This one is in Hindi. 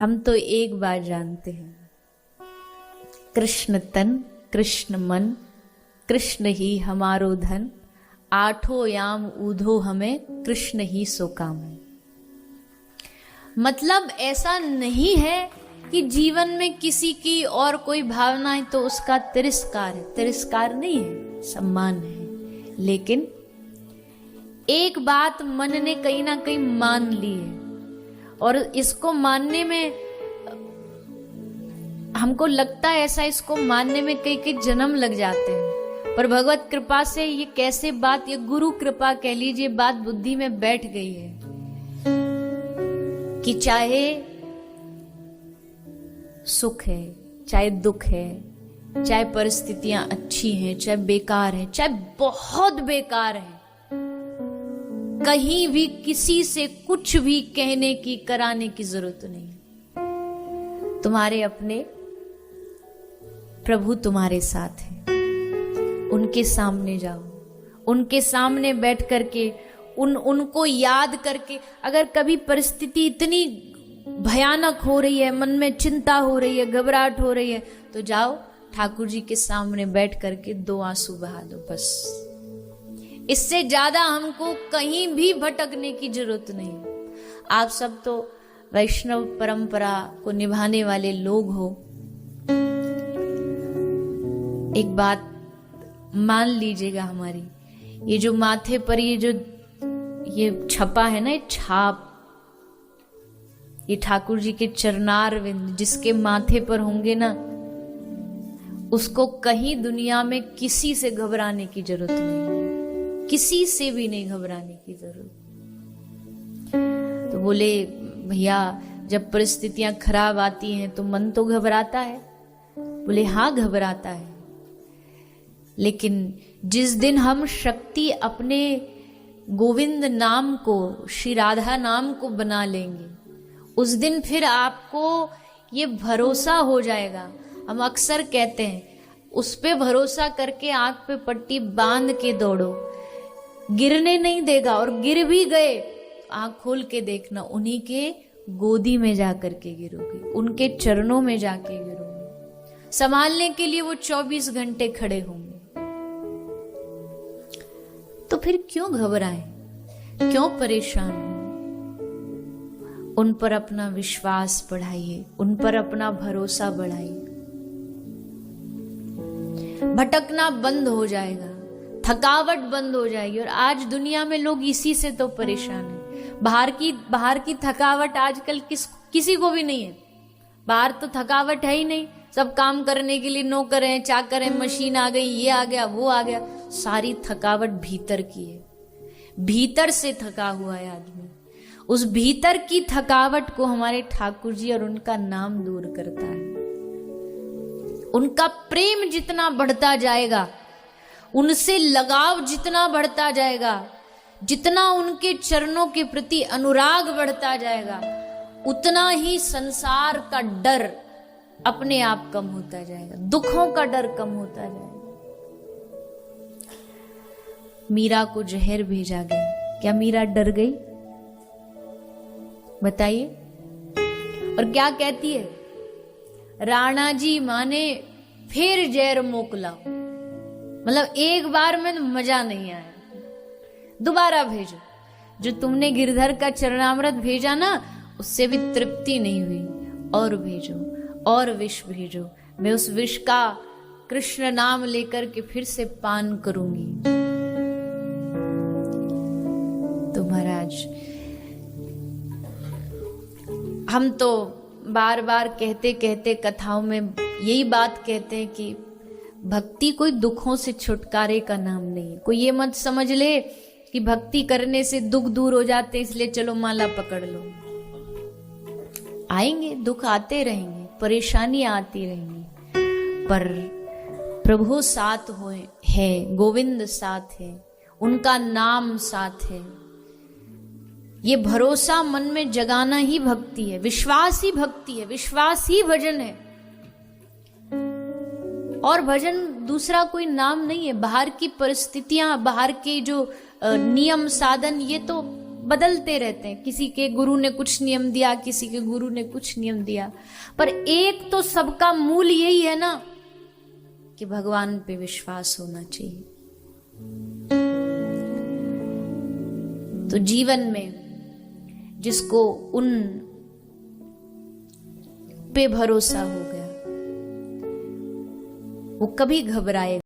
हम तो एक बात जानते हैं, कृष्ण तन कृष्ण मन कृष्ण ही हमारो धन, आठों याम ऊधो हमें कृष्ण ही सो काम है। मतलब ऐसा नहीं है कि जीवन में किसी की और कोई भावना है तो उसका तिरस्कार है, तिरस्कार नहीं है, सम्मान है। लेकिन एक बात मन ने कहीं ना कहीं मान ली है और इसको मानने में हमको लगता है ऐसा, इसको मानने में कई कई जन्म लग जाते हैं, पर भगवत कृपा से ये कैसे बात, ये गुरु कृपा कह लीजिए, बात बुद्धि में बैठ गई है कि चाहे सुख है, चाहे दुख है, चाहे परिस्थितियां अच्छी हैं, चाहे बेकार है, चाहे बहुत बेकार है, कहीं भी किसी से कुछ भी कहने की कराने की जरूरत नहीं। तुम्हारे अपने प्रभु तुम्हारे साथ हैं, उनके सामने जाओ, उनके सामने बैठ करके उनको याद करके, अगर कभी परिस्थिति इतनी भयानक हो रही है, मन में चिंता हो रही है, घबराहट हो रही है, तो जाओ ठाकुर जी के सामने बैठ करके 2 आंसू बहा दो, बस। इससे ज्यादा हमको कहीं भी भटकने की जरूरत नहीं। आप सब तो वैष्णव परंपरा को निभाने वाले लोग हो। एक बात मान लीजिएगा, हमारी ये जो माथे पर ये छपा है ना, ये छाप, ये ठाकुर जी के चरणारविंद जिसके माथे पर होंगे ना, उसको कहीं दुनिया में किसी से घबराने की जरूरत नहीं, किसी से भी नहीं घबराने की जरूरत। तो बोले भैया जब परिस्थितियां खराब आती हैं तो मन तो घबराता है। बोले हाँ घबराता है, लेकिन जिस दिन हम शक्ति अपने गोविंद नाम को, श्री राधा नाम को बना लेंगे, उस दिन फिर आपको ये भरोसा हो जाएगा। हम अक्सर कहते हैं उस पे भरोसा करके आंख पे पट्टी बांध के दौड़ो, गिरने नहीं देगा, और गिर भी गए आंख खोल के देखना, उन्हीं के गोदी में जाकर के गिरोगे, उनके चरणों में जाके गिरोगे। संभालने के लिए वो 24 घंटे खड़े होंगे। तो फिर क्यों घबराएं, क्यों परेशान हो? उन पर अपना विश्वास बढ़ाइए, उन पर अपना भरोसा बढ़ाइए। भटकना बंद हो जाएगा, थकावट बंद हो जाएगी। और आज दुनिया में लोग इसी से तो परेशान हैं। बाहर की थकावट आजकल किसी को भी नहीं है। बाहर तो थकावट है ही नहीं, सब काम करने के लिए नौकर हैं, चाकर हैं, मशीन आ गई, ये आ गया, वो आ गया। सारी थकावट भीतर की है, भीतर से थका हुआ है आदमी। उस भीतर की थकावट को हमारे ठाकुर जी और उनका नाम दूर करता है। उनका प्रेम जितना बढ़ता जाएगा, उनसे लगाव जितना बढ़ता जाएगा, जितना उनके चरणों के प्रति अनुराग बढ़ता जाएगा, उतना ही संसार का डर अपने आप कम होता जाएगा, दुखों का डर कम होता जाएगा। मीरा को जहर भेजा गया, क्या मीरा डर गई? बताइए। और क्या कहती है, राणा जी माने फिर जहर मोकला, मतलब एक बार में मजा नहीं आया, दोबारा भेजो। जो तुमने गिरधर का चरणामृत भेजा ना, उससे भी तृप्ति नहीं हुई, और भेजो, और विष भेजो। मैं उस विष का कृष्ण नाम लेकर के फिर से पान करूंगी। तो महाराज, हम तो बार बार कहते कहते कथाओं में यही बात कहते हैं कि भक्ति कोई दुखों से छुटकारे का नाम नहीं है। कोई ये मत समझ ले कि भक्ति करने से दुख दूर हो जाते इसलिए चलो माला पकड़ लो। आएंगे, दुख आते रहेंगे, परेशानियां आती रहेंगी, पर प्रभु साथ है, गोविंद साथ है, उनका नाम साथ है। ये भरोसा मन में जगाना ही भक्ति है, विश्वास ही भक्ति है, विश्वास ही भजन है। और भजन दूसरा कोई नाम नहीं है। बाहर की परिस्थितियां, बाहर के जो नियम साधन, ये तो बदलते रहते हैं, किसी के गुरु ने कुछ नियम दिया, किसी के गुरु ने कुछ नियम दिया, पर एक तो सबका मूल यही है ना कि भगवान पे विश्वास होना चाहिए। तो जीवन में जिसको उन पे भरोसा हो गया वो कभी घबराए